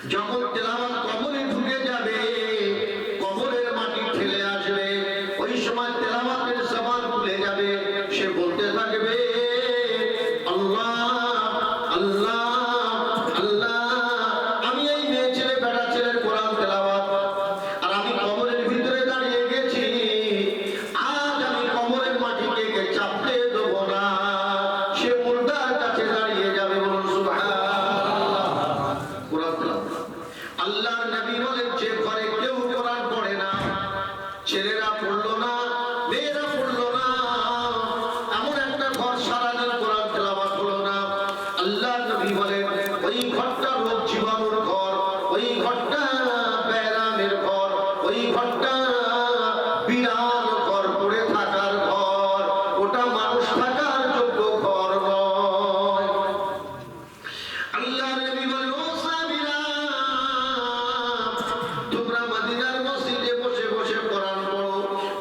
যখন তেলাওয়াত কবরে ঢুকে যাবে, কবরের মাটি ঠেলে আসবে, ওই সময় তেলাওয়াতের জবান খুলে যাবে, সে বলতে থাকবে আল্লাহ আল্লাহ আল্লাহ। আমি এই মেয়ে ছেলে বেটা ছেলের কোরআন তেলাওয়াত, আর আমি কবরের ভিতরে দাঁড়িয়ে গেছি, আজ আমি কবরের মাটিকে চাপতে দেবো না। সে মুর্দার কাছে দাঁড়িয়ে যাবে, বলুন সুবহানাল্লাহ। কোরআন তেলাওয়াত আল্লাহর নবী বলেন, যে ঘরে কেউ কোরআন পড়ে না, ছেলেরা পড়লো না, মেয়েরা পড়লো না, এমন একটা ঘর সারাদিন কোরআন তেলাওয়াত হলো না, আল্লাহর নবী বলেন ওই ঘরটা রোগ জীবাণুর ঘর, ওই ঘরটা ব্যারামের ঘর, ওই ঘরটা বিড়াল ঘর পড়ে থাকার ঘর, ওটা মানুষ থাকার যোগ্য ঘর নয়। আল্লাহর নবী বলেন, ও সাহাবীরা, তোমরা মদিনার মসজিদে বসে বসে কোরআন পড়ো,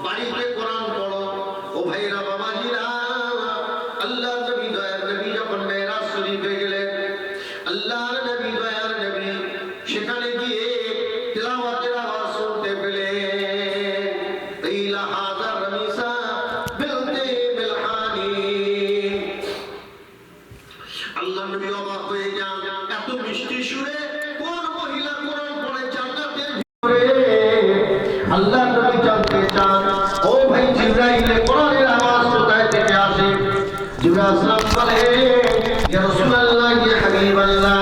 বাড়িতে কোরআন পড়ো। ও ভাইরা বাবাজিরা, আল্লাহর নবী দয়ার নবী যখন মেরাজ শরীফে গেলেন, আল্লাহর নবী দয়ার নবী সেখানে গিয়ে তেলাওয়াতের আওয়াজ শুনতে পেলেন। ইলা হাযার রামিসা বিলতে বিলহানি। আল্লাহর নবী অবাক হয়ে যান, এত মিষ্টি সুরে কোন মহিলা কোরআন পড়ে জান্নাতের ভিতরে? আল্লাহর নবী জানতে চান, ও ভাই জিবরাইল, কোরআনের আওয়াজ কোথায় থেকে আসে? জিবরাইল সালাম বলে, ইয়া রাসূলুল্লাহ, ইয়া হাবিবাল্লাহ,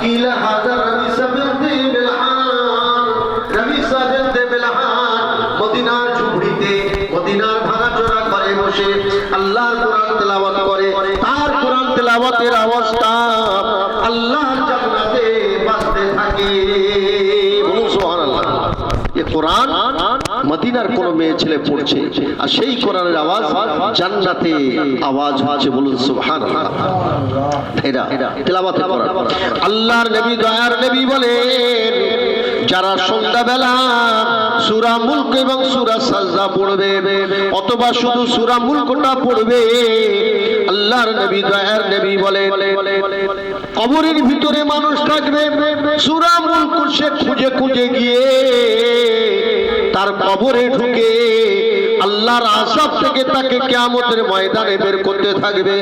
কিলা হাযার রামিসা বিলতে বিলহান। রামিসা বিলতে বিলহান মদিনার ঝুপড়িতে, মদিনার ভাঙাচোরা ঘরে বসে আল্লাহর কোরআন তেলাওয়াত করে। তার কোরআন তেলাওয়াতের আওয়াজটা আল্লাহর জান্নাতে বাজতে থাকে। বলুন সুবহানাল্লাহ। এই কোরআন মদিনার কোন মেয়ে ছেলে পড়ছে, আর সেই কোরআনের আওয়াজ জান্নাতে আওয়াজ হচ্ছে। বলুন সুবহানাল্লাহ। এরা তেলাওয়াতের কোরআন। আল্লাহর নবী দয়ার নবী বলেন, যারা সন্ধ্যাবেলা সূরা মুলক এবং সূরা সাজদা পড়বে, অথবা শুধু সূরা মুলকটা পড়বে, আল্লাহর নবী দয়ার নবী বলেন, কবরের ভিতরে মানুষ থাকবে, সূরা মুলক সে খুঁজে খুঁজে গিয়ে তার কবরে ঢুকে আল্লাহর আযাব থেকে তাকে কিয়ামতের ময়দানে বের করতে থাকবে।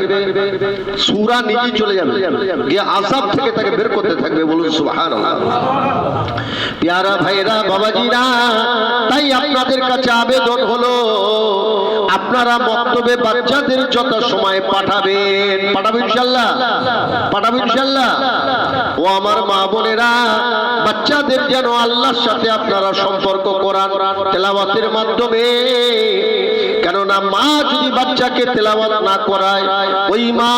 সূরা নিজে চলে যাবে, গিয়ে আযাব থেকে তাকে বের করতে থাকবে। বলুন সুবহানাল্লাহ। প্যারা ভাইরা বাবাজিরা, তাই আপনাদের কাছে আবেদন হলো, আপনারা মক্তবে বাচ্চাদের যত সময় পাঠাবেন, পাঠাবেন ইনশাআল্লাহ, পাঠাবেন ইনশাআল্লাহ। ও আমার মা বোনেরা, বাচ্চাদের যেন আল্লাহর সাথে আপনারা সম্পর্ক করান তেলাওয়াতের মাধ্যমে। কেননা মা যদি বাচ্চাকে তেলাওয়াত না করায়, ওই মা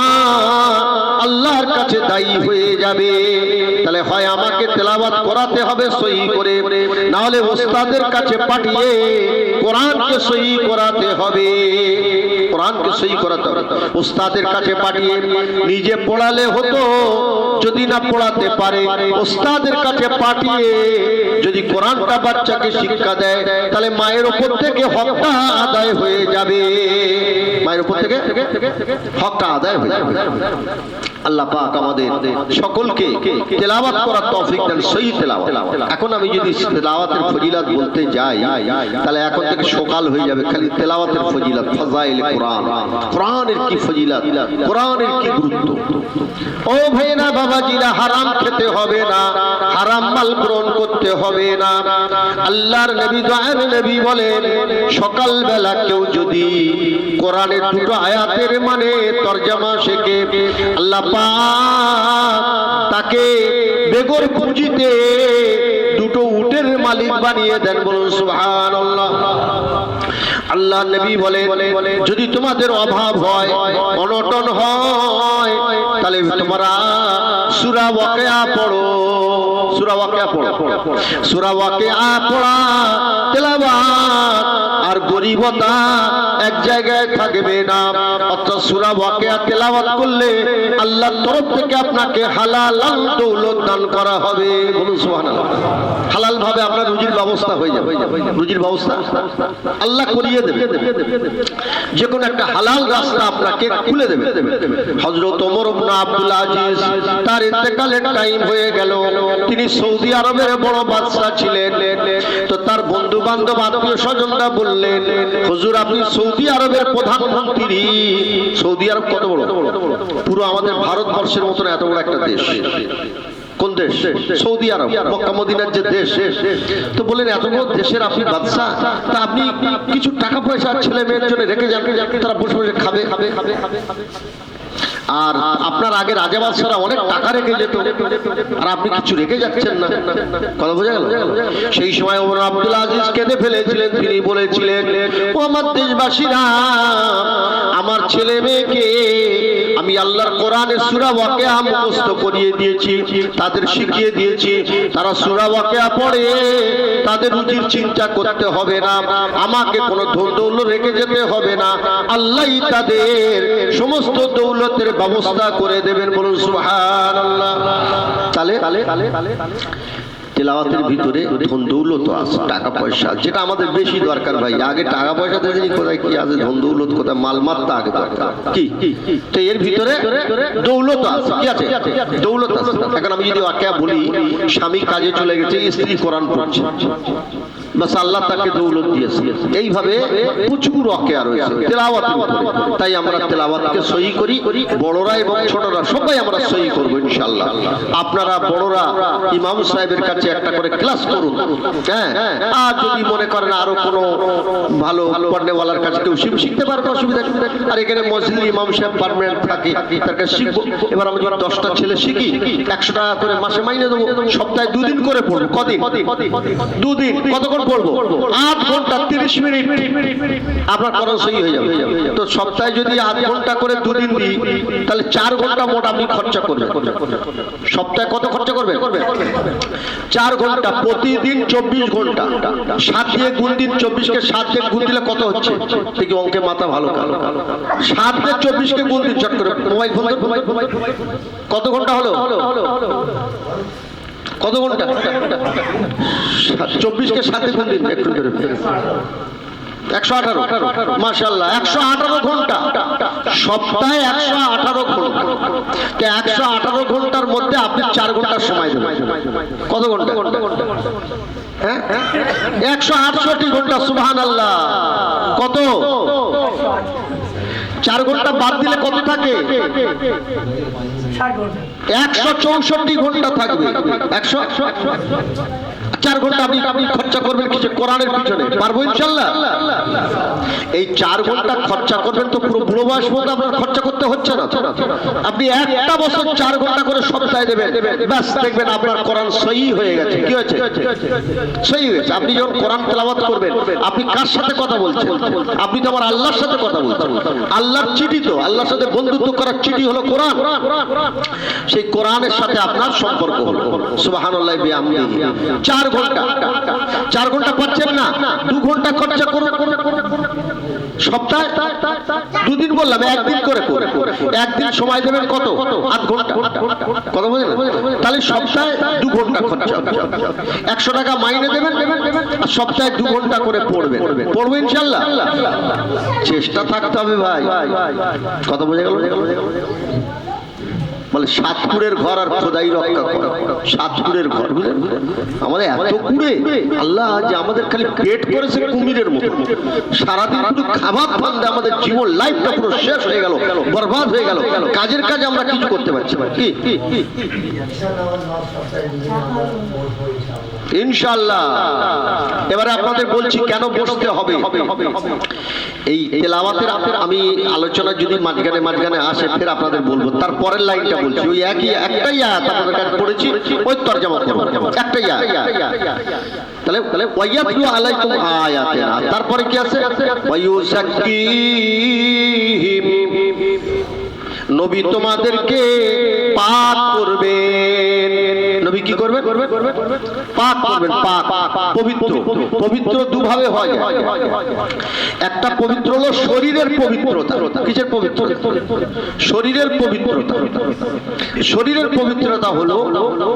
আল্লাহর কাছে দায়ী হয়ে যাবে। তাহলে হয় আমাকে তেলাওয়াত করাতে হবে সহি করে, না হলে ওস্তাদের কাছে পাঠিয়ে কোরআনকে সহি করাতে হবে। কোরআনকে সহি করাতে হবে, ওস্তাদের কাছে পাঠিয়ে নিজে পড়ালে হতো, যদি না পড়াতে পারে ওস্তাদের কাছে পাঠিয়ে যদি কোরআনটা বাচ্চাকে শিক্ষা দেয়, তাহলে মায়ের উপর থেকে হকটা আদায় হয়ে যাবে। মায়ের উপর থেকে হকটা আদায় হয়ে যাবে। আল্লাহ পাক আমাদের সকলকে তেলাওয়াত করার তৌফিক দেন, সহি তেলাওয়াত। এখন আমি যদি তেলাওয়াতের ফজিলত বলতে যাই, তাহলে এখন থেকে সকাল হয়ে যাবে খালি তেলাওয়াতের ফজিলত, ফাজাইল কোরআন, কোরআনের কি ফজিলত, কোরআনের কি গুরুত্ব। ও ভাইরা বাবাজিরা, হারাম খেতে হবে না, হারাম মাল গ্রহণ করতে হবে না। আল্লাহর নবী দয়ার নবী বলেন, সকালবেলা কেউ যদি কোরআনের দুটো আয়াতের মানে তরজমা শেখে, আল্লাহ পাক তাকে বেগর পুঁজিতে দুটো উটের মালিক বানিয়ে দেন। বলুন সুবহানাল্লাহ। আল্লাহ নবী বলেন, যদি তোমাদের অভাব হয়, অনটন হয়, তাহলে তোমরা সূরা ওয়াকিয়া পড়ো, সূরা ওয়াকিয়া পড়ো, সূরা ওয়াকিয়া পড়া তেলাওয়াত আর গরিবতা এক জায়গায় থাকবে না। অর্থাৎ সূরা ওয়াকিয়া তেলাওয়াত করলে আল্লাহর তরফ থেকে আপনাকে হালাল দৌলত দান করা হবে। বলুন সুবহানাল্লাহ। হালাল ভাবে আপনার রুজির ব্যবস্থা হয়ে যাবে, রুজির ব্যবস্থা আল্লাহ করিয়ে দেবে। যে কোনো একটা হালাল রাস্তা আপনাকে খুলে দেবে। হযরত ওমর ইবনে আব্দুল আজিজ তার ইন্তেকালের টাইম হয়ে গেল, তিনি সৌদি আরবের বড় বাদশা ছিলেন। তো তার বন্ধু বান্ধব আত্মীয় স্বজনরা বললেন, হুজুর আপনি সৌদি আরবের প্রধানমন্ত্রী। সৌদি আরব কত বড়? পুরো আমাদের ভারতবর্ষের মতন এত বড় একটা দেশ। কোন দেশ? সৌদি আরব, মক্কা মদিনার যে দেশ। তো বলেন এত বড় দেশের আপনি বাদশা, তা আপনি কিছু টাকা পয়সা ছেলে মেয়ের জন্য রেখে যান, তারা বসে বসে খাবে। আর আপনার আগে রাজা বাদশারা অনেক টাকা রেখে যেত, আর আপনি কিছু রেখে যাচ্ছেন না। কথা বোঝা গেল? সেই সময় ওমর আব্দুল আজিজ কেঁদে ফেলেছিলেন। তিনি বলেছিলেন, ও আমার দেশবাসীরা, আমার ছেলে মেয়েকে আমি আল্লাহর কোরআনে সূরা ওয়াকিয়া মুখস্থ করিয়ে দিয়েছি, তাদের শিখিয়ে দিয়েছি। তারা সূরা ওয়াকিয়া পড়ে, তাদের রুজির চিন্তা করতে হবে না, আমাকে কোনো ধন দৌলত রেখে যেতে হবে না, আল্লাহই তাদের সমস্ত দৌলতের ব্যবস্থা করে দেবেন। বলুন সুবহানাল্লাহ। তাহলে তেলাওয়াতের ভিতরে ধন দৌলত আছে, টাকা পয়সা, যেটা আমাদের বেশি দরকার ভাই। আগে টাকা পয়সা দেখেনি কোথায় কি আছে, ধন দৌলত কোথায়, মালমাত্তা আগে দরকার কি। তো এর ভিতরে দৌলত আছে, কি আছে? দৌলত আছে। এখন আমি যদি ওয়াকিয়া বলি, স্বামী কাজে চলে গেছে, স্ত্রী কোরআন পড়ছে, বাস আল্লাহ তাকে দৌলত দিয়েছে। এইভাবে প্রচুর ওয়াকিয়া রয়েছে তেলাওয়াতের উপরে। তাই আমরা তেলাওয়াতকে সহি করি, বড়রা এবং ছোটরা সবাই আমরা সহি করবো ইনশাআল্লাহ। আপনারা বড়রা ইমাম সাহেবের কাছে একটা করে ক্লাস করুন, হ্যাঁ। আর যদি মনে করেন আরো কোনো ভালো পড়নেওয়ালার কাছে কেউ শিখতে পারবে, অসুবিধা নেই। আর এখানে মসজিদের ইমাম সাহেব পার্মানেন্ট থাকে, তার কাছে শিখবো। এবার আমি 10টা ছেলে শিখি, 100 টাকা করে মাসে মাইনে দেবো, সপ্তাহে 2 দিন করে পড়বো। কদিন? 2 দিন। কতক্ষণ পড়বো? 8 ঘন্টা 30 মিনিট। আপনার খরচ সহি হয়ে যাবে। তো সপ্তাহে যদি 8 ঘন্টা করে 2 দিন দিই, তাহলে 4 ঘন্টা মোট আপনি খরচা করবেন। সপ্তাহে কত খরচা করবেন? 4 ঘন্টা, প্রতিদিন 24 ঘন্টা। 7 দিয়ে গুণ দিন, 24 কে 7 দিয়ে গুণ দিলে কত হচ্ছে? দেখি অঙ্কে মাথা ভালো কালো। 7 দিয়ে 24 কে গুণ দিন চট করে। মোবাইল ফোন কত ঘন্টা হলো? কত ঘন্টা? 24 কে 7 দিয়ে গুণ দিন একটু করে। 118। মাশাআল্লাহ, 118 ঘন্টা। সপ্তাহে 118 ঘন্টা। তো 118 ঘন্টার মধ্যে আপনি 4 ঘন্টা সময় দেবেন। কত ঘন্টা? হ্যাঁ, 168 ঘন্টা। সুবহানাল্লাহ। কত? 4 ঘন্টা বাদ দিলে কত থাকে? 164 ঘন্টা থাকবে। 4 ঘন্টা আপনি খরচা করবেন কিছু কোরআনের পিছনে, পারবো ইনশাআল্লাহ? এই 4 ঘন্টা খরচা করবেন তো পুরো বুড়ো বয়স পর্যন্ত আপনার খরচা করতে হচ্ছে না। আপনি একটা বছর 4 ঘন্টা করে সপ্তাহে দেবেন, ব্যাস দেখবেন আপনার কোরআন সহি হয়ে গেছে। কি হয়েছে? সহি হয়েছে। আপনি যখন কোরআন তেলাওয়াত করবেন, আপনি কার সাথে কথা বলছেন? আপনি তো আমার আল্লাহর সাথে কথা বলছেন। আল্লাহর চিঠি, তো আল্লাহর সাথে বন্ধুত্ব করার চিঠি হলো কোরআন। সেই কোরআনের সাথে আপনার সম্পর্ক হলো। সুবহানাল্লাহ বিহামদিহি। 4 ঘন্টা পাচ্ছেন না, 2 ঘন্টা খরচা করুন সপ্তাহে। 2 দিন বললাম, 1 দিন করে। 1 দিন সময় দেবেন কত? 8 ঘন্টা। কথা বুঝলেন? তাহলে সপ্তাহে 2 ঘন্টা খরচা। 100 টাকা মাইনে দেবেন, আর সপ্তাহে 2 ঘন্টা করে পড়বেন। পড়বো ইনশাআল্লাহ? চেষ্টা থাকতে হবে ভাই। কথা বোঝা গেল? বলে সাতপুরের ঘর আর খোদাই রক্ষা করে। সাতপুরের ঘর, বুঝলেন? আমাদের এত কুড়ে, আল্লাহ যে আমাদের খালি পেট করেছে কুমিরের মতো। সারাদিন শুধু খাবার ফান্দে আমাদের জীবন, লাইফটা পুরো শেষ হয়ে গেল, বরবাদ হয়ে গেল। কাজের কাজে আমরা কিছু করতে পারছি না। কি ইনশাআল্লাহ? এবারে আপনাদের বলছি কেন বসতে হবে। এই তেলাওয়াতের আমি আলোচনা যদি মাঝখানে আসে, ফের আপনাদের বলবো। তারপরের লাইনটা বলছি, ওই একটাই আয়াত আপনাদের কাছে পড়েছি, ওই তরজমা করব। একটাই আয়াত। তাহলে ওয়ায়াতলু আলাইকুম আয়াতিনা, তারপরে কি আছে? ওয়ায়ুযাক্কিহিম, নবী তোমাদেরকে পাক করবেন। নবী কি করবেন? পাক করবেন। পাক, পবিত্র দুভাবে হয়। একটা পবিত্র হলো শরীরের পবিত্রতা। কিসের পবিত্র? শরীরের পবিত্রতা। শরীরের পবিত্রতা হলো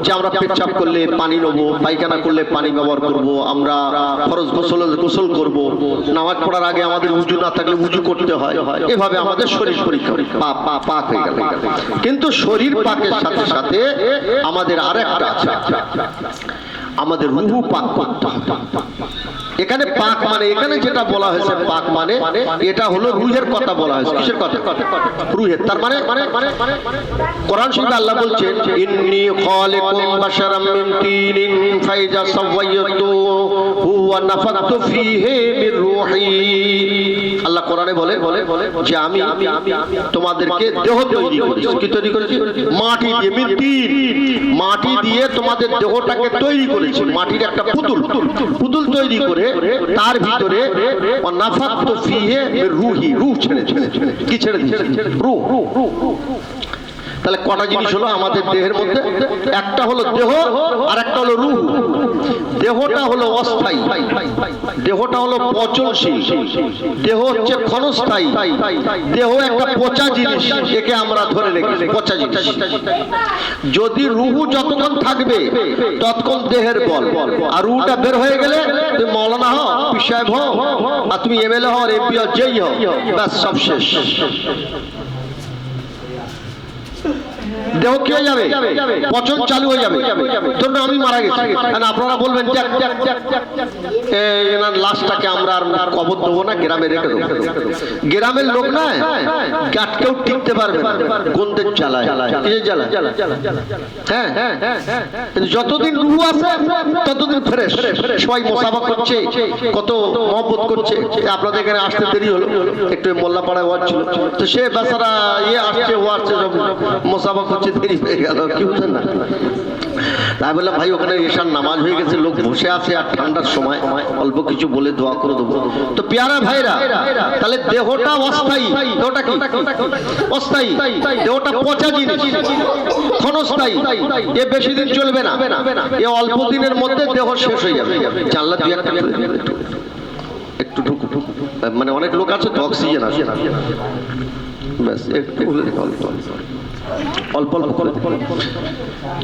যে আমরা পেচ্ছাপ করলে পানি নেবো, পায়খানা করলে পানি ব্যবহার করব, আমরা ফরজ গোসল করব, নামাজ পড়ার আগে আমাদের উজু না থাকলে উজু করতে হয়। এভাবে আমাদের শরীর পরীক্ষা পাক হয়ে গেল। কিন্তু শরীর পাকের সাথে সাথে আমাদের আরেকটা আছে, আমাদের রূহ পাক করতে হবে। এখানে পাক মানে এখানে যেটা বলা হয়েছে পাক মানে এটা হলো রূহের কথা বলা হয়েছে। কিসের কথা? রূহের। তার মানে কোরআন শরীফে আল্লাহ বলছেন ইন্নী খালিকুম বাশারাম মিন তিনিন ফাইজা সাওয়াইতুহু ওয়া নাফাখতু ফীহি মির রূহি। আল্লাহ কোরআনে বলে যে আমি তোমাদেরকে দেহ তৈরি করেছি। কি তৈরি করেছি? মাটি দিয়ে, মিন তিন, মাটি দিয়ে তোমাদের দেহটাকে তৈরি করেছি। মাটির একটা পুতুল তৈরি করে তার ভিতরে নাফাখতু ফীহি মির রূহি, রূহ ছেড়ে কি ছেড়ে দিয়েছে? রূহ। তাহলে কটা জিনিস হলো আমাদের দেহের মধ্যে? একটা হলো দেহ আর একটা হলো রূহ। দেহটা হলো অস্থায়ী, দেহটা হলো পচনশীল, দেহ হচ্ছে ক্ষণস্থায়ী, দেহ একটা পচা জিনিস, একে আমরা ধরে রেখেছি পচা জিনিস। যদি রূহ যতক্ষণ থাকবে ততক্ষণ দেহের বল, আর রূহটা বের হয়ে গেলে তুমি মৌলানা হও, পীর সাহেব হও, আর তুমি এমএলএ হও, এমপি হও, যেই হও, ব্যাস সব শেষ। দেহ কি হয়ে যাবে? পচন চালু হয়ে যাবে। ধরুন আমি মারা গেছি, আপনারা বলবেন লাশটাকে আমরা আর কবর দেবো না, গ্রামে রেখে দেবো। গ্রামের লোক না কেউ টিকতে পারবে না, গন্ধের জ্বালায়, হ্যাঁ। যতদিন রূহ আছে ততদিন ফ্রেশ, সবাই মুসাফা করছে, কত মহব্বত করছে। আপনাদের এখানে আসতে দেরি হলো, একটু মোল্লাপাড়ায় ওয়াজ ছিল, তো সে বেচারা আসছে, ও আসছে, সব মুসাফা করছে, দেরি হয়ে গেল। কি বুঝলেন না? তাই বললাম ভাই ওখানে এশার নামাজ হয়ে গেছে, লোক বসে আছে, আর ঠান্ডার সময় অল্প কিছু বলে দোয়া করে দেবো। তো পেয়ারা ভাইরা, তাহলে দেহটা অস্থায়ী, দেহটা কি অস্থায়ী, দেহটা পচা জিনিস, ক্ষণস্থায়ী, এ বেশি দিন চলবে না, এ অল্প দিনের মধ্যে দেহ শেষ হয়ে যাবে। জানলা দুই একটা একটু ঢুকু, মানে অনেক লোক আছে তো অক্সিজেন আসে, ব্যাস একটু অল্প অল্প করে।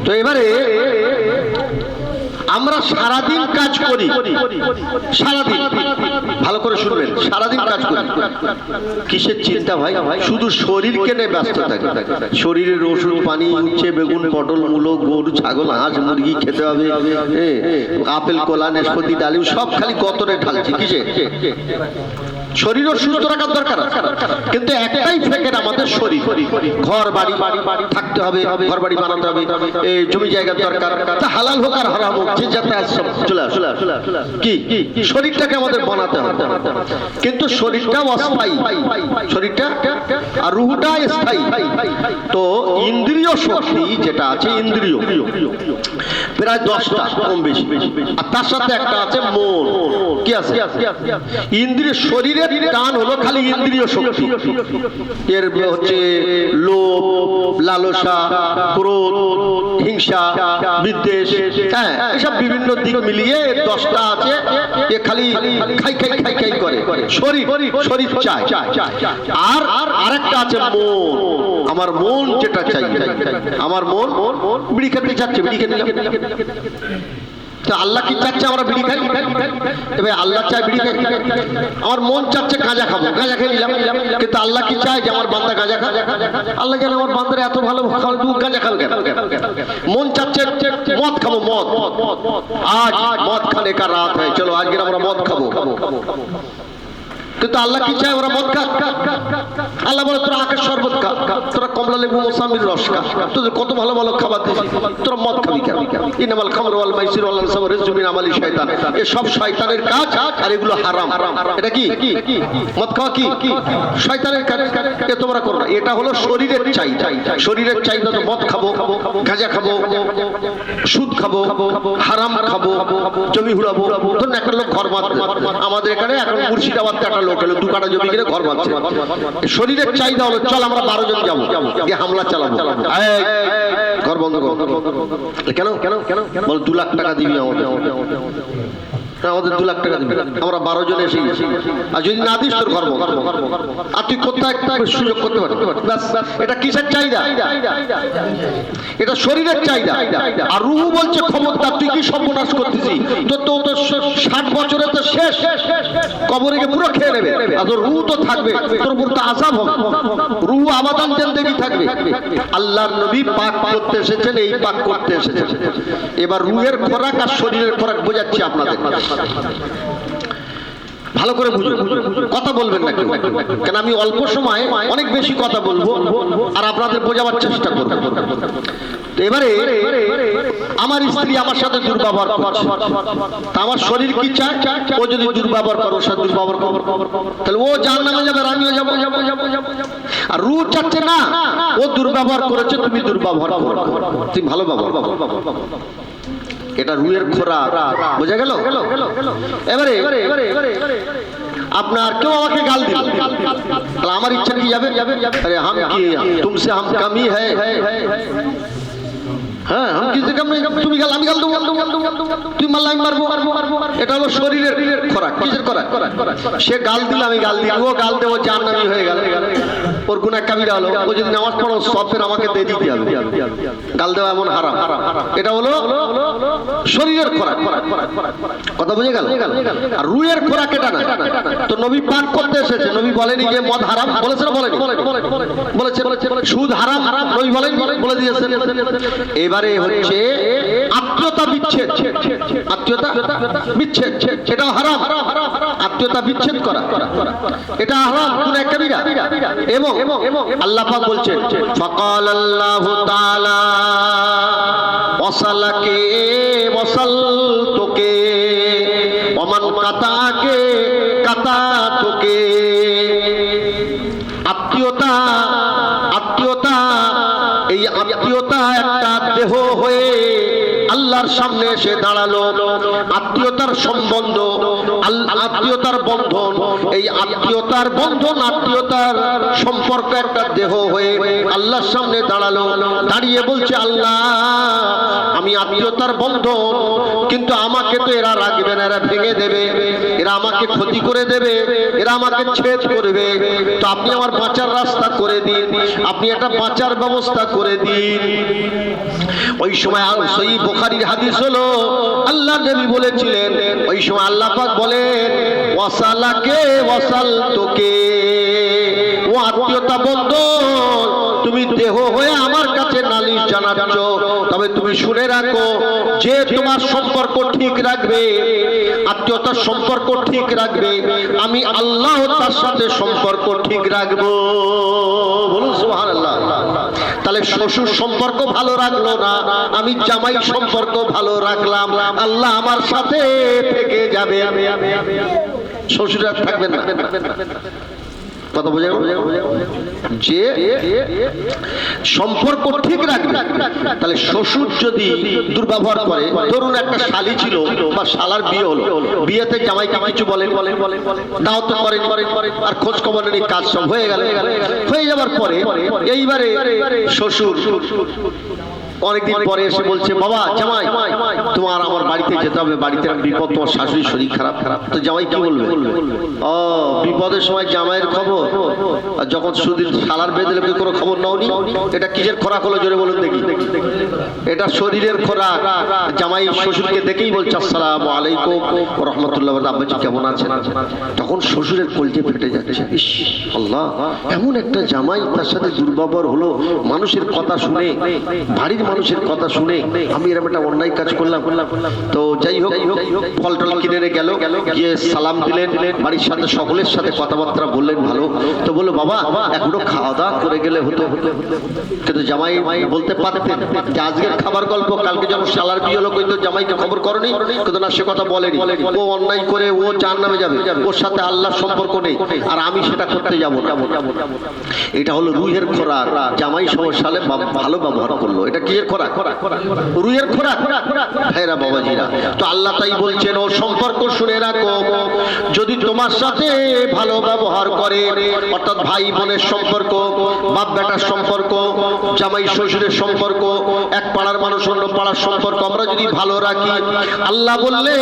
তো এবারে আমরা সারাদিন কাজ করি, সারাদিন ভালো করে শুনবেন, সারাদিন কাজ করি কিসের চিন্তা ভাই? শুধু শরীরকে নিয়ে ব্যস্ত থাকি। শরীরের ওষুধ পানি, উচ্ছে বেগুন পটল মূলো, গরু ছাগল হাঁস মুরগি খেতে হবে, আপেল কলা নাশপাতি ডালিম সব খালি গতরে ঢালছি। কিসে? শরীরও সুস্থ রাখার দরকার, কিন্তু একটাই ফেকের আমাদের শরীর। ঘর বাড়ি থাকতে হবে, ঘর বাড়ি বানাতে হবে, এই জমি জায়গার দরকার, তা হালাল হোক আর হারাম হোক, যে যাতে চলে আসে। কি শরীরটাকে আমাদের বানাতে হবে, কিন্তু শরীরটা অস্থায়ী, শরীরটা আর রূহটা স্থায়ী। তো ইন্দ্রিয় শক্তি যেটা আছে, ইন্দ্রিয় প্রায় 10টা কম বেশি, আর তার সাথে একটা আছে মন। কি আছে? ইন্দ্রিয়। শরীরের টান হলো খালি ইন্দ্রিয় শক্তি, এর হচ্ছে লোভ, লালসা, ক্রোধ, হিংসা, বিদ্বেষ, হ্যাঁ, এসব বিভিন্ন দিক মিলিয়ে 10টা আছে। এ খালি খাই খাই খাই খাই করে, শরীর চায়। আর আরেকটা আছে মন। আমার মন যেটা চাই, আমার মন বিড়ি খেতে চাচ্ছে, বিড়ি খেতে। আল্লাহ কি চাচ্ছে? আমরা বিড়ি খাই। এবার আল্লাহ চায় বিড়ি খাই, আমার মন চাচ্ছে গাঁজা খাবো, গাঁজা খেয়ে নিলাম। কিন্তু আল্লাহ কি চায়? যে আমার বান্দা গাঁজা খা। আল্লাহ কেন আমার বান্দারা এত ভালো গাঁজা খাবে কেন? মন চাচ্ছে মদ খাবো, মদ। আজ মদ খানে কা রাত হয়, চলো আজকে আমরা মদ খাবো। কিন্তু আল্লাহ কি চায়? ওরা মদ খা। আল্লাহ বলে তোরা আখের শরবত খা, তোরা কমলা লেবু মোসাম্বির রস খা, তোদের কত ভালো ভালো খাবার দিয়েছি, তোরা মদ খাবি কেন? ইন্নামাল খামরু ওয়াল মাইসিরু ওয়াল আনসাবু রিজকুম মিন আমালি শয়তান। এই সব শয়তানের কাজ, আর এগুলো হারাম। এটা কি? মদ খাওয়া কি শয়তানের কাজ, এ তোমরা করো না। এটা হলো শরীরের চাহিদা। শরীরের চাহিদা তো মদ খাবো, গাঁজা খাবো, সুদ খাবো, হারাম খাবো, জমি হুড়াবো। ধরুন একটা লোক ঘর বাঁধবে, আমাদের এখানে এখন মুর্শিদাবাদ একটা লোক হলো 2 কাঠা জমি কিনে ঘর বাঁধছে। শরীরের চাহিদা হলো চল আমরা 12 জন যাবো, গিয়ে হামলা চালাবো, ঘর বন্ধ করো। কেন? বল 2 লাখ টাকা দিবি আমাদের। আমাদের 2 লাখ টাকা দিবি, আমরা 12 জন এসে গেছি, আর যদি না দিস তোর কর্ম, আর তুই কোথায় একটা সুযোগ করতে পারবি। এটা কিসের চাহিদা? এটা শরীরের চাহিদা। আর রূহ বলছে ক্ষমতা, তুই কি সর্বনাশ করতেছিস, তোর তো 60 বছরে তো শেষ, কবরে গিয়ে পুরো খেয়ে নেবে, আর তোর রূহ তো থাকবে, তোর উপর তো আযাব হবে, রূহ আবাদান জিন্দেগি থাকবে। আল্লাহর নবী পাক করতে এসেছেন, এই পাক করতে এসেছেন। এবার রূহের খোরাক আর শরীরের খোরাক বোঝাচ্ছি আপনাদের, ভালো করে বুঝুন, কথা বলবেন না কেউ, কেন আমি অল্প সময় অনেক বেশি কথা বলবো আর আপনাদের বোঝাবার চেষ্টা করবো। এবারে আমার স্ত্রী আমার সাথে দুর্ব্যবহার করছে, আমার শরীর কি চায়, ও যদি দুর্ব্যবহার করে, ওর সাথে দুর্ব্যবহার করো, তাহলে ও জাহান্নামে যাবে আর আমিও যাবো। আর রূহ চাচ্ছে না, ও দুর্ব্যবহার করেছে, তুমি দুর্ব্যবহার করো, তুমি ভালো ব্যবহার। এটা রুহের খোরাক, বোঝা গেল? এবারে আপনার কেউ আমাকে গাল দিল, তাহলে আমার ইচ্ছা কি যাবে, আরে হাম কি তুমসে হাম কমই হ্যায়, হ্যাঁ হাম কিসে কম নেই, তুমি গাল আমি গাল দেবো, তুই মারলে আমি মারবো। এটা হলো শরীরের খোরাক। কিসের খোরাক? সে গাল দিল, আমি গাল দিই, ও গাল দেবো, জাহান্নামী হয়ে গেল, ওর গুনাহ কাবিরা হলো। ও যদি নামাজ পড়ো সব ফের আমাকে দিয়ে দিতে হবে, গাল দেওয়া এমন হারাম। এটা হলো শরীরের খোরাক, কথা বুঝে গেল? আর রুহের খোরাক এটা না। তো নবী পাক করতে এসেছে, নবী বলেনি যে মদ হারাম, বলেছে না বলেনি? বলেছে। সুদ হারাম, নবী বলেনি? বলে দিয়েছেন। এবারে হচ্ছে আত্মীয়তা বিচ্ছেদ, আত্মীয়তা বিচ্ছেদ, এটা হারাম। আত্মীয়তা বিচ্ছেদ করা এটা হারাম, গুনাহ কাবীরা। এবং আল্লাহ পাক বলছেন, ফাকাল আল্লাহু তাআলা ওয়াসালাকে ওয়াসালতুকে ওমান কাতাকে কাতাতুকে। আত্মীয়তা, আত্মীয়তা, এই আত্মীয়তা একটা দেহ হয়ে আল্লাহর সামনে এসে দাঁড়ালো। আত্মীয়তার সম্বন্ধ, আত্মীয়তার বন্ধন, এই আত্মীয়তার বন্ধন, আত্মীয়তার সম্পর্ক একটা দেহ হয়ে আল্লাহর সামনে দাঁড়ালো। দাঁড়িয়ে বলছে, আল্লাহ আমি আত্মীয়তার বন্ধন, কিন্তু আমাকে তো এরা রাখবে না, এরা ভেঙে দেবে, এরা আমাকে ক্ষতি করে দেবে, এরা আমাকে ছেদ করবে। তো আপনি আমার বাঁচার রাস্তা করে দিন, আপনি একটা বাঁচার ব্যবস্থা করে দিন। ওই সময় সহিহ বুখারীর হাদিস হলো, আল্লাহ নবী বলেছিলেন, ওই সময় আল্লাহ পাক বলেন, ওয়াসালাকে ওয়াসালতুকে, ও আত্মীয়তা বন্ধন, তুমি দেহ হয়ে আমার কাছে নালিশ জানাচ্ছ, তবে তুমি শুনে রাখো, যে তোমার সম্পর্ক ঠিক রাখবে, আত্মীয়তার সম্পর্ক ঠিক রাখবে, আমি আল্লাহ তার সাথে সম্পর্ক ঠিক রাখবো। বলুন সুবহানাল্লাহ। তাহলে শ্বশুর সম্পর্ক ভালো রাখলো না, আমি জামাই সম্পর্ক ভালো রাখলাম, আল্লাহ আমার সাথে থেকে যাবে, শ্বশুর আর থাকবেন না। কথা বোঝা গেল? যে সম্পর্ক ঠিক রাখবে। তাহলে শ্বশুর যদি দুর্ব্যবহার করে, ধরুন একটা শালি ছিল বা শালার বিয়ে হলো, বিয়েতে জামাইকে কিছু বলেন, দাওয়াত করেন, আর খোঁজ খবর নেই, কাজ সব হয়ে গেল। হয়ে যাবার পরে এইবারে শ্বশুর অনেকদিন পরে এসে বলছে, বাবা জামাই তোমার আমার বাড়িতে যেতে হবে, বাড়িতে বিপদ, তোমার শাশুড়ি শরীর খারাপ। তো জামাই কি বলবে? ও বিপদের সময় জামাইয়ের খবর, আর যখন সুদিন শালার বেঁধে লেগে কোনো খবর নাওনি। এটা কিসের খোরাক হলো জোরে বলুন দেখি? এটা শরীরের খোরাক। জামাই শ্বশুরকে দেখেই বলছে, আসসালামু আলাইকুম ওয়া রাহমাতুল্লাহি ওয়া বারাকাতুহু, আব্বাজি কেমন আছেন? তখন শ্বশুরের কলজে ফেটে যাচ্ছে, ইস আল্লাহ, এমন একটা জামাই, তার সাথে দুর্ব্যবহার হলো, মানুষের কথা শুনে, বাড়ির মানুষের কথা শুনে আমি এরকম একটা অন্যায় কাজ করলাম। তো যাই হোক, ফল টল কিনে গেল, গিয়ে সালাম দিলেন, বাড়ির সাথে সকলের সাথে কথাবার্তা বললেন ভালো। তো বললো, বাবা এখনো খাওয়া দাওয়া করে গেলে হতো। কিন্তু জামাই বলতে পারতেন যে আজকের খাবার গল্প, কালকে যখন শালার বিয়ে হলো, কিন্তু জামাইকে খবর করনি, কিন্তু না, সে কথা বলেনি। ও অন্যায় করে ও জাহান্নামে যাবে, ওর সাথে আল্লাহর সম্পর্ক নেই, আর আমি সেটা করতে যাব না। এটা হলো রুহের খোরাক। জামাই সমস্যা হলে ভালো ব্যবহার করলো, এটা কি খোরাক? রুহের খোরাক। ভাইরা বাবা, বাবাজিরা। তো আল্লাহ তাই বলছেন, ও সম্পর্ক শুনে রাখো, যদি তোমার সাথে ভালো ব্যবহার করে, অর্থাৎ ভাই বোনের সম্পর্ক, বাপ বেটার সম্পর্ক, জামাই শ্বশুরের সম্পর্ক, এক পাড়ার মানুষ অন্য পাড়ার সম্পর্ক আমরা যদি ভালো রাখি, আল্লাহ বললে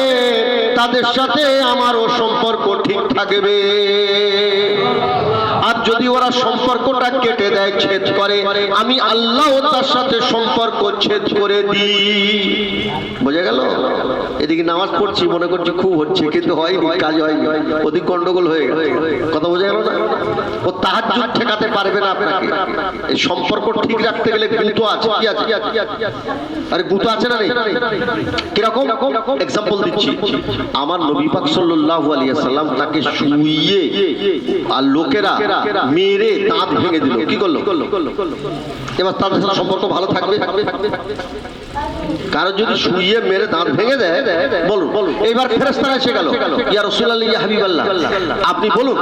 তাদের সাথে আমারও সম্পর্ক ঠিক থাকবে। আর যদি ওরা সম্পর্কটা কেটে দেয়, ছেদ করে, আমি আল্লাহ তার সাথে সম্পর্ক ছেদ করে দিই। বোঝা গেল? এদিকে নামাজ পড়ছি, মনে করছি খুব হচ্ছে, কিন্তু হয়নি, কাজ হয়নি, ওদিক গন্ডগোল হয়ে গেল। কথা বোঝা গেল না? ও তাহাজ্জুদ ঠেকাতে পারবে না আপনাকে। এই সম্পর্ক ঠিক রাখতে গেলে গুঁতো আছে। কি আছে? আরে গুঁতো আছে না? নেই? কিরকম? এক্সাম্পল দিচ্ছি। আমার নবী পাক সাল্লাল্লাহু আলাইহি ওয়াসাল্লাম তাকে শুইয়ে আর লোকেরা মেরে দাঁত ভেঙে দিল। কি করলো? এবার তাদের সাথে সম্পর্ক ভালো থাকবে? কারণ যদি শুইয়ে মেরে দাঁত ভেঙে দেয়, বলুন এইবার ফেরেশতারা এসে গেল, ইয়া রাসূলুল্লাহ, ইয়া হাবিবাল্লাহ, আপনি বলুন,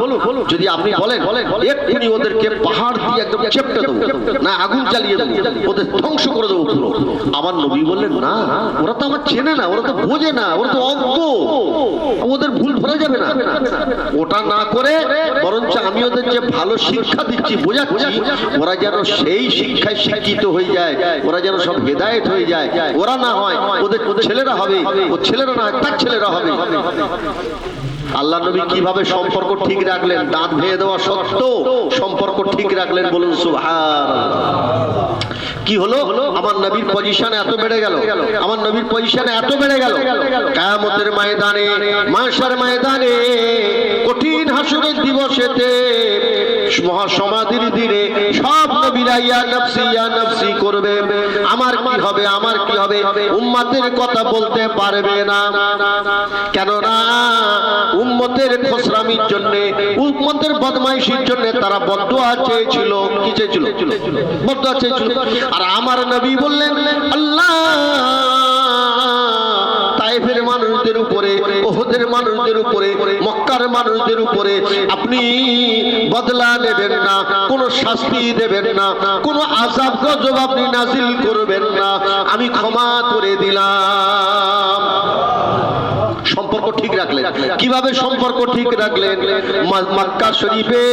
যদি আপনি বলেন এক্ষুনি ওদেরকে পাহাড় দিয়ে একদম চেপটে দেবো, না আগুন জ্বালিয়ে দেবো, ওদের ধ্বংস করে দেবো পুরো। আমার নবী বললেন, না, ওরা তো আমার চেনে না, ওরা তো বোঝে না, ওরা তো অজ্ঞ, ওদের ভুল ধরা যাবে না। ওটা না করে বরঞ্চ আমি ওদের যে ভালো শিক্ষা দিচ্ছি, বোঝাচ্ছি, ওরা যেন সেই শিক্ষায় শিক্ষিত হয়ে যায়, ওরা যেন সব হেদায়েত হয়ে যায়। ওরা না হয় ওদের ছেলেরা হবে, ও ছেলেরা না হয় তার ছেলেরা হবে। আল্লাহ নবী কিভাবে সম্পর্ক ঠিক রাখলেন? দাঁত ভেঙে দেওয়া সত্ত্বেও সম্পর্ক ঠিক রাখলেন। বলুন সুবহানাল্লাহ। কি হলো? আমার নবীর পজিশন এত বেড়ে গেল, আমার নবীর পজিশন এত বেড়ে গেল, কিয়ামতের ময়দানে, মাহশার ময়দানে, কঠিন হাসরের দিবসেতে, মহাসমাধির দিনে সব নবীরা ইয়া নফসি করবে। আমার কি হবে, আমার কি হবে? উম্মতের কথা বলতে পারবে না। কেননা উম্মতের খোসরামির জন্য, উম্মতের বদমাইশির জন্য তারা বদদুয়া চেয়েছিল। কি চেয়েছিল? বদদুয়া চেয়েছিল। আর আমার নবী বললেন, আল্লাহ তায়েফের মানুষদের উপরে, ওহদের মানুষদের উপরে, মক্কার মানুষদের উপরে আপনি বদলা নেবেন না, কোন শাস্তি দেবেন না, কোন আযাব গজব আপনি নাজিল করবেন না, আমি ক্ষমা করে দিলাম। সম্পর্ক ঠিক রাখলেন। কিভাবে সম্পর্ক ঠিক রাখলেন? মক্কা শরীফে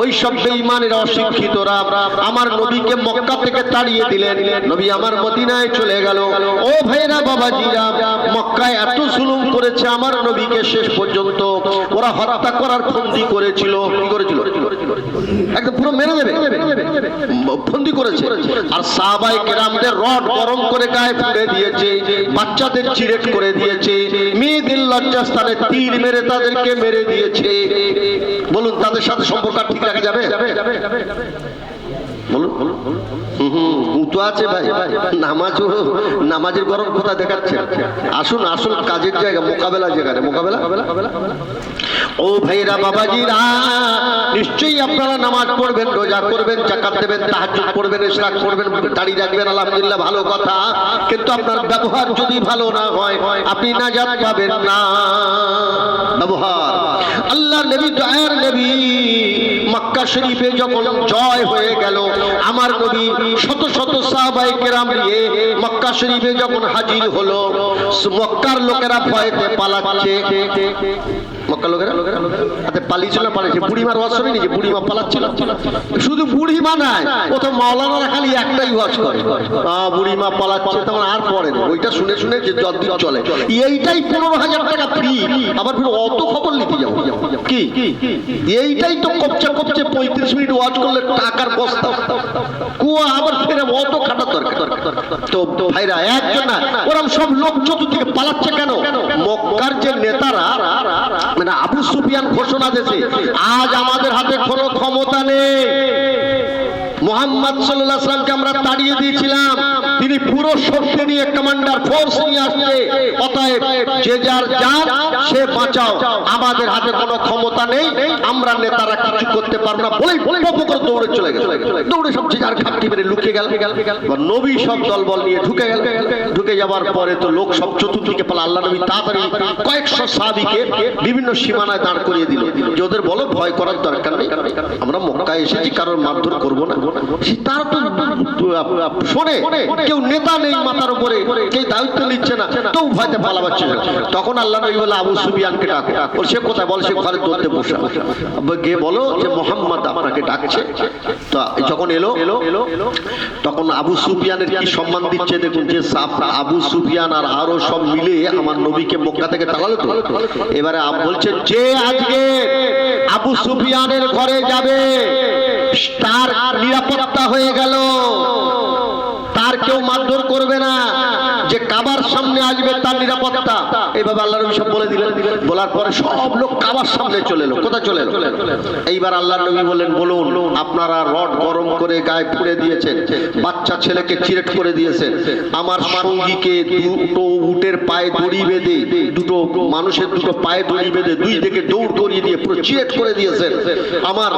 ওই সব বেঈমানের অশিক্ষিতরা আমার নবীকে মক্কা থেকে তাড়িয়ে দিলেন, নবী আমার মদিনায় চলে গেল। ও ভাইরা বাবাজিরা, মক্কায় এত জুলুম করেছে আমার নবীকে, শেষ পর্যন্ত ওরা হত্যা করার ফন্দি করেছিল। কি করেছিল? একদম পুরো মেরে দেবে ফন্দি করেছে। আর সাহাবায়ে কেরামদের রড গরম করে গায়ে পুড়ে দিয়েছে, বাচ্চাদের চিরেট করে দিয়েছে, মেয়েদের লজ্জাস্থানে তীর মেরে তাদেরকে মেরে দিয়েছে। বলুন, তাদের সাথে সম্পর্ক ঠিক রাখা যাবে? বলুন। গুঁতো আছে ভাই। নামাজের গরম কোথায় দেখাচ্ছে? আসুন, আসল কাজের জায়গা, মোকাবেলা যেখানে, মোকাবেলা। ও ভাইরা বাবাজিরা, নিশ্চয়ই আপনারা নামাজ পড়বেন, রোজা করবেন, যাকাত দেবেন, তাহাজ্জুদ পড়বেন, ইশরাক করবেন, দাড়ি রাখবেন, আলহামদুলিল্লাহ, ভালো কথা। কিন্তু আপনার ব্যবহার যদি ভালো না হয়, আপনি নাজাত পাবেন না। ব্যবহার, আল্লাহর নবী, দয়ার নবী, মক্কা শরীফে যখন জয় হয়ে গেল, আমার নবী শত শত সাহাবায়ে কেরাম নিয়ে মক্কা শরীফে যখন হাজির হলো, মক্কার লোকেরা ভয়তে পালাচ্ছে। মক্কার লোকেরা পালিয়েছিল, পালিয়েছে। বুড়িমার ওয়াজ শুনিনি যে বুড়িমা পালাচ্ছিল? শুধু বুড়িমা নাই, ও তো মাওলানারা খালি একটাই ওয়াজ করে, বুড়িমা পালাচ্ছে, তখন আর পড়ে না। ওইটা শুনে শুনে যে যতদিন চলে, এইটাই 15,000 টাকা ফ্রি, আবার ফির অত খবর নিতে যাবো? কি এইটাই তো কপচে 35 মিনিট ওয়াজ করলে টাকার বস্তা কুয়া, আবার ফেরে অত খাটার দরকার। তো ভাইরা, একজন না, ওরকম সব লোক চতুর্দিকে পালাচ্ছে কেন? মক্কার যে নেতারা, মানে আবু সুফিয়ান ঘোষণা দিয়েছে, আজ আমাদের হাতে কোনো ক্ষমতা নেই, মুহাম্মদ সাল্লাল্লাহু আলাইহি ওয়াসাল্লামকে আমরা তাড়িয়ে দিয়েছিলাম, তিনি পুরো শক্তি নিয়ে, কমান্ডার ফোর্স নিয়ে আসছে, অতএব যে যার জান সে বাঁচাও, আমাদের হাতে কোনো ক্ষমতা নেই, আমরা নেতারা কিছু করতে পারবো না বলেই পপ করে দৌড়ে চলে গেল। দৌড়ে সব যে যার খাপটি মেরে লুকিয়ে গেল। নবী সব দলবল নিয়ে ঢুকে গেল। ঢুকে যাওয়ার পরে তো লোক সব চতুর্দিকে পালা। আল্লাহ নবী তাড়াতাড়ি কয়েকশো সাহাবীকে বিভিন্ন সীমানায় দাঁড় করিয়ে দিল যে ওদের বলো ভয় করার দরকার নেই, আমরা মক্কায় এসেছি, কারোর মারধর করবো না। তার তো শোনে, কেউ নেতা নেই মাথার উপরে, কেউ দায়িত্ব নিচ্ছে না, কেউ ভয়তে পালাবাচ্ছে। তখন আল্লাহ নবী বলে আবু সুফিয়ানকে ডাকো। বল সে কোথায়? বল সে ঘরে দৌড়তে বসে। গিয়ে বলো যে মোহাম্মদ আপনাকে ডাকছে। তো যখন এলো তখন আবু সুফিয়ানের কি সম্মান দিচ্ছে দেখুন, যে আবু সুফিয়ান আর আরো সব মিলে আমার নবীকে মক্কা থেকে তাড়ালো। তো এবারে বলছে যে আজকে আবু সুফিয়ানের ঘরে যাবে তার নিরাপত্তা হয়ে গেল, তার কেউ মারধর করবে না, যে কাবার সামনে আসবে তার নিরাপত্তা। এইভাবে আল্লাহ নবী সব বলে দিলেন। বলার পরে সব লোক কাবার সামনে চলে এলো। কোথায় চলে এলো? এইবার আল্লাহ নবী বললেন, বলুন আপনারা রড গরম করে গায়ে পুড়ে দিয়েছেন, বাচ্চা ছেলেকে চিরেট করে দিয়েছেন, আমার সঙ্গীকে দুটো উটের পায়ে দড়ি বেঁধে, দুটো মানুষের দুটো পায়ে দড়ি বেঁধে দুই দিকে দৌড় করিয়ে দিয়ে পুরো চিরেট করে দিয়েছেন, আমার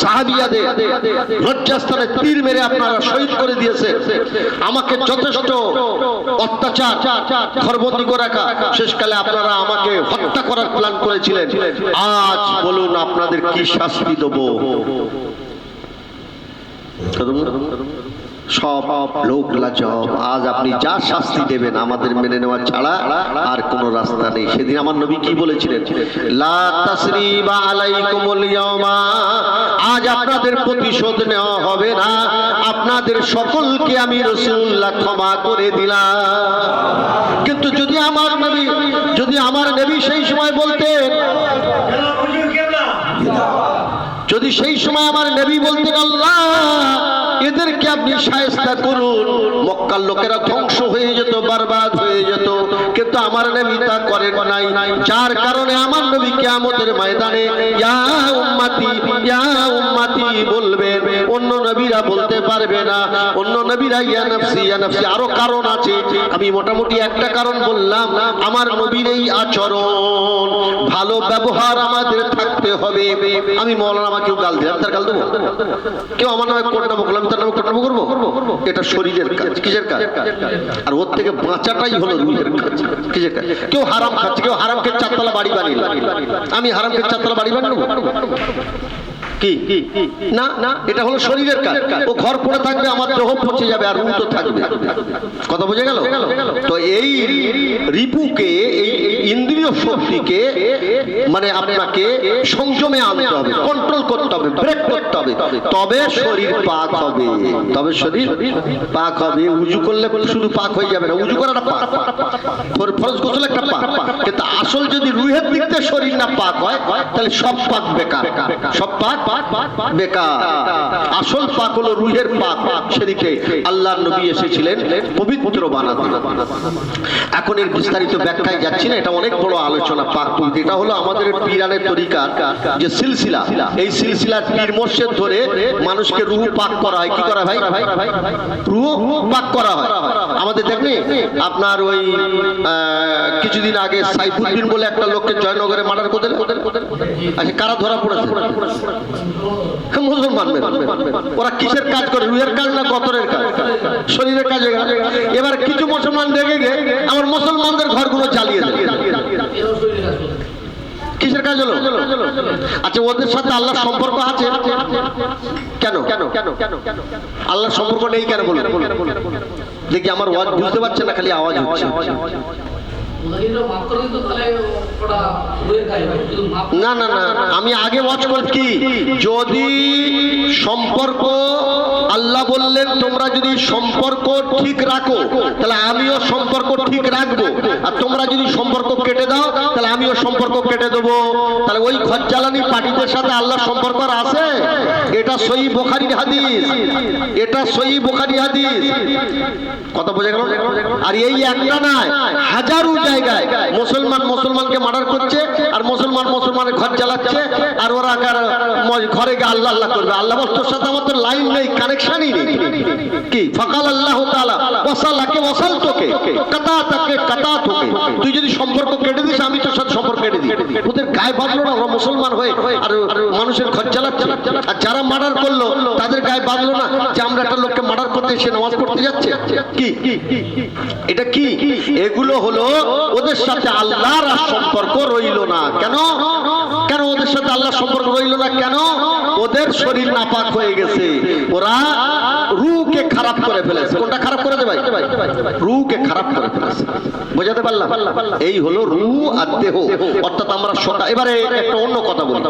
সাহাবিয়াদের লজ্জাস্থানে তীর মেরে আপনারা শহীদ করে দিয়েছেন, আমাকে যথেষ্ট অত্যাচার ঘরবন্দি করে রাখা, শেষকালে আপনারা আমাকে হত্যা করার প্ল্যান করেছিলেন। আজ বলুন আপনাদের কি শাস্তি দেবো? সব লোক লাজব, আজ আপনি যা শাস্তি দেবেন আমাদের মেনে নেওয়া ছাড়া আর কোন রাস্তা নেই। সেদিন আমার নবী কি বলেছিলেন? লা তাসরিবা আলাইকুমুল ইয়াওমা, আজ আপনাদের প্রতিশোধ নেওয়া হবে না, আপনাদের সকলকে আমি রাসূলুল্লাহ ক্ষমা করে দিলাম। কিন্তু যদি আমার নবী সেই সময় বলতেন, যদি সেই সময় আমার নবী বলতেন আল্লাহ এদেরকে আপনি শায়েস্তা করুন, মক্কার লোকেরা ধ্বংস হয়ে যেত, বরবাদ হয়ে যেত, কিন্তু আমার নবী তা করেন নাই। যার কারণে আমার নবী কিয়ামতের ময়দানে ইয়া উম্মতি বলবেন, অন্য নবীরা বলতে পারবে না। অন্য নবীরা ইয়া নফসি ইয়া নফসি, আরো কারণ আছে, আমি মোটামুটি একটা কারণ বললাম। আমার নবীর এই আচরণ, ভালো ব্যবহার আমাদের থাকতে হবে। আমি মওলানা আমাকে গাল দিলাম, তার গাল দেবো? কেউ আমার নামে কোট নামক করলাম, তার নামে কোট নামক করবো? এটা শরীরের কাজ। কিসের কাজ? আর ওর থেকে বাঁচাটাই হলো রুহের কাজ। কিসের কাজ? কেউ হারাম খাচ্ছে, কেউ হারামকে চারতলা বাড়ি বানিয়ে, আমি হারামকে চারতলা বাড়ি বানাবো কি? না না, এটা হলো শরীরের কাজ। ও ঘর পড়ে থাকবে, আমার দেহ পচে যাবে, আর রূহ তো থাকবে। কথা বোঝা গেল? তো এই রিপুকে, এই ইন্দ্রিয় শক্তিকে মানে আপনাকে সংযমে আনতে হবে, কন্ট্রোল করতে হবে, ব্রেক করতে হবে, তবে শরীর পাক হবে। তবে শরীর পাক হবে। উজু করলে শুধু পাক হয়ে যাবে না, উজু করাটা পাক, ফরজ গোসল একটা পাক, কিন্তু আসল যদি রুহের দিক থেকে শরীর না পাক হয় তাহলে সব পাক বেকার, সব পাক বেকার। আসল পাক হলো রুহের পাক, সেদিকে আল্লাহর নবী এসেছিলেন পবিত্র বানাতে। এখন এর বিস্তারিত ব্যাখ্যায় যাচ্ছি না, এটা অনেক বড় আলোচনা। পাক পবিত্র এটা হলো আমাদের পীরানের তরিকার যে সিলসিলা, এই সিলসিলার পীর মোর্শেদ ধরে মানুষকে রূহ পাক করা হয়। কি করা ভাই? রূহ পাক করা হয়। আমাদের দেখনি আপনার ওই কিছুদিন আগে সাইফুদ্দিন বলে একটা লোককে জয়নগরে মার্ডার করে দিলেন। আচ্ছা, কারা ধরা পড়েছে? মুসলমান। ওরা কিসের কাজ করে? রুহের কাজ না গতরের কাজ? শরীরের কাজ। এবার কিছু মুসলমান দেখে গিয়ে আমার মুসলমানদের ঘরগুলো জ্বালিয়ে দেয়। কিসের কাজ হলো? আচ্ছা, ওদের সাথে আল্লাহর সম্পর্ক আছে কেন? আল্লাহর সম্পর্ক নেই কেন বলুন দেখি? আমার ওয়াজ বুঝতে পারছে না, খালি আওয়াজ হচ্ছে। না না না, আমি আগে ওয়াজ করছি কি, যদি সম্পর্ক আল্লাহ বললেন তোমরা যদি সম্পর্ক ঠিক রাখো তাহলে আমিও সম্পর্ক ঠিক রাখবো, আর তোমরা যদি সম্পর্ক কেটে দাও তাহলে আমিও সম্পর্ক কেটে দেবো। তাহলে ওই ঘর জ্বালানি পার্টিদের সাথে আল্লাহর সম্পর্ক আছে? এটা সহিহ বুখারীর হাদিস, এটা সহিহ বুখারী হাদিস। কথা বোঝা গেল? আর এই একটা নয়, হাজারো জায়গায় মুসলমানকে মার্ডার করছে, আর মুসলমানের ঘর জ্বালাচ্ছে, আর ওরা ঘরে গিয়ে আল্লাহ আল্লাহ করবে। আল্লাহ বল তোর সাথে আমার তো লাইন নেই, কানেকশনই নেই। কি ফাকাল আল্লাহ তাআলা ওয়াসালাকে ওয়াসালতুকে কাতাতাকে কাতাতুকে, তুই যদি সম্পর্ক কেটে দিস আমি তোর সাথে সম্পর্ক কেটে দিই। ওদের গায়ে বাঁধলো না, ওরা মুসলমান হয়ে আর মানুষের ঘর জ্বালাচ্ছে। আর যারা মার্ডার করলো তাদের গায়ে বাঁধলো না যে আমরা একটা লোককে মার্ডার করতে এসে নামাজ পড়তে যাচ্ছে। কি এটা? কি এগুলো হলো ওদের সাথে আল্লাহর সম্পর্ক রইল না। কেন? কেন ওদের সাথে আল্লাহ সম্পর্ক রইল না কেন? ওদের শরীর নাপাক হয়ে গেছে, ওরা রূহকে খারাপ করে ফেলেছে। কোনটা খারাপ করে দেবে? রূহকে খারাপ করে ফেলেছে। বোঝাতে পারলাম? এই হলো রূহ আর দেহ। অর্থাৎ আমরা সকাল, এবারে একটা অন্য কথা বলি,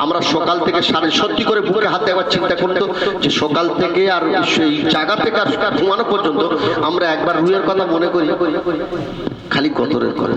আমরা সকাল থেকে সত্যি করে বুকে হাতে একবার চিন্তা করতো যে সকাল থেকে আর সেই জায়গা থেকে আর ঘুমানো পর্যন্ত আমরা একবার রূহের কথা মনে করি, খালি কদরের করে।